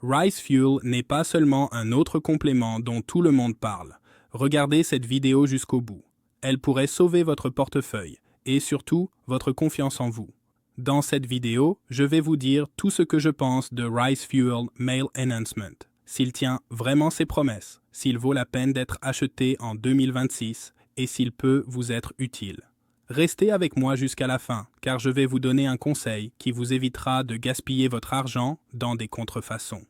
Rice Fuel n'est pas seulement un autre complément dont tout le monde parle. Regardez cette vidéo jusqu'au bout. Elle pourrait sauver votre portefeuille et surtout votre confiance en vous. Dans cette vidéo, je vais vous dire tout ce que je pense de Rice Fuel Male Enhancement, s'il tient vraiment ses promesses, s'il vaut la peine d'être acheté en 2026 et s'il peut vous être utile. Restez avec moi jusqu'à la fin, car je vais vous donner un conseil qui vous évitera de gaspiller votre argent dans des contrefaçons.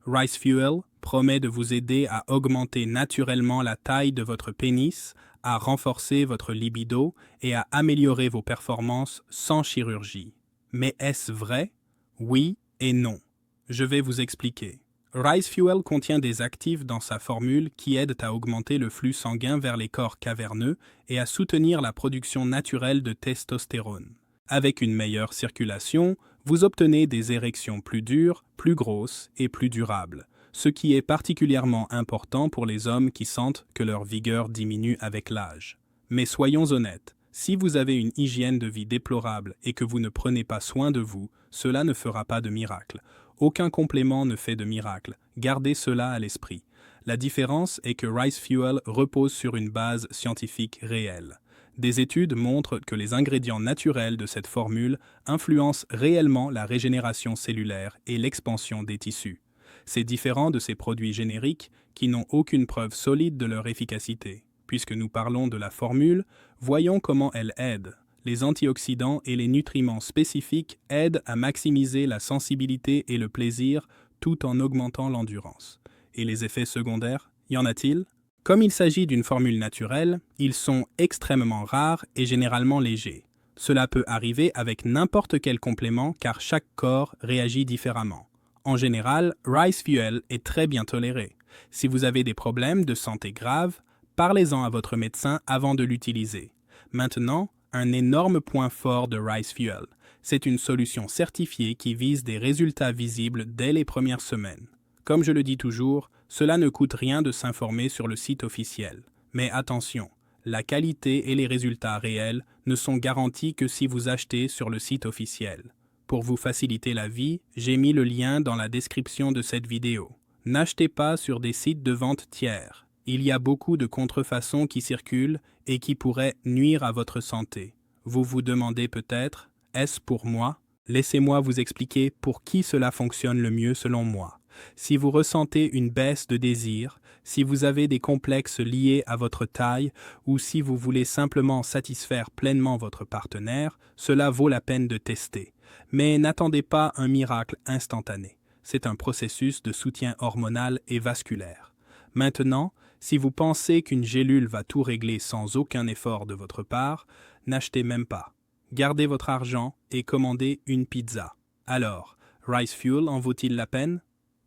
Rice Fuel promet de vous aider à augmenter naturellement la taille de votre pénis, à renforcer votre libido et à améliorer vos performances sans chirurgie. Mais est-ce vrai? Oui et non. Je vais vous expliquer. Rice Fuel contient des actifs dans sa formule qui aident à augmenter le flux sanguin vers les corps caverneux et à soutenir la production naturelle de testostérone. Avec une meilleure circulation, vous obtenez des érections plus dures, plus grosses et plus durables, ce qui est particulièrement important pour les hommes qui sentent que leur vigueur diminue avec l'âge. Mais soyons honnêtes, si vous avez une hygiène de vie déplorable et que vous ne prenez pas soin de vous, cela ne fera pas de miracle. Aucun complément ne fait de miracle, gardez cela à l'esprit. La différence est que Rice Fuel repose sur une base scientifique réelle. Des études montrent que les ingrédients naturels de cette formule influencent réellement la régénération cellulaire et l'expansion des tissus. C'est différent de ces produits génériques qui n'ont aucune preuve solide de leur efficacité. Puisque nous parlons de la formule, voyons comment elle aide. Les antioxydants et les nutriments spécifiques aident à maximiser la sensibilité et le plaisir tout en augmentant l'endurance. Et les effets secondaires, y en a-t-il? Comme il s'agit d'une formule naturelle, ils sont extrêmement rares et généralement légers. Cela peut arriver avec n'importe quel complément car chaque corps réagit différemment. En général, Rice Fuel est très bien toléré. Si vous avez des problèmes de santé graves, parlez-en à votre médecin avant de l'utiliser. Maintenant, un énorme point fort de Rice Fuel. C'est une solution certifiée qui vise des résultats visibles dès les premières semaines. Comme je le dis toujours, cela ne coûte rien de s'informer sur le site officiel. Mais attention, la qualité et les résultats réels ne sont garantis que si vous achetez sur le site officiel. Pour vous faciliter la vie, j'ai mis le lien dans la description de cette vidéo. N'achetez pas sur des sites de vente tiers. Il y a beaucoup de contrefaçons qui circulent et qui pourraient nuire à votre santé. Vous vous demandez peut-être, est-ce pour moi? Laissez-moi vous expliquer pour qui cela fonctionne le mieux selon moi. Si vous ressentez une baisse de désir, si vous avez des complexes liés à votre taille ou si vous voulez simplement satisfaire pleinement votre partenaire, cela vaut la peine de tester. Mais n'attendez pas un miracle instantané. C'est un processus de soutien hormonal et vasculaire. Maintenant, si vous pensez qu'une gélule va tout régler sans aucun effort de votre part, n'achetez même pas. Gardez votre argent et commandez une pizza. Alors, Rice Fuel en vaut-il la peine?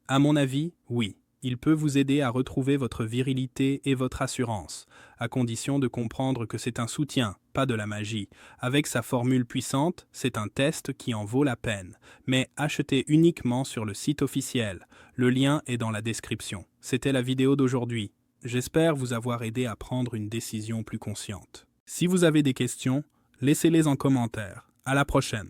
À mon avis, oui. Il peut vous aider à retrouver votre virilité et votre assurance, à condition de comprendre que c'est un soutien, pas de la magie. Avec sa formule puissante, c'est un test qui en vaut la peine. Mais achetez uniquement sur le site officiel. Le lien est dans la description. C'était la vidéo d'aujourd'hui. J'espère vous avoir aidé à prendre une décision plus consciente. Si vous avez des questions, laissez-les en commentaire. À la prochaine.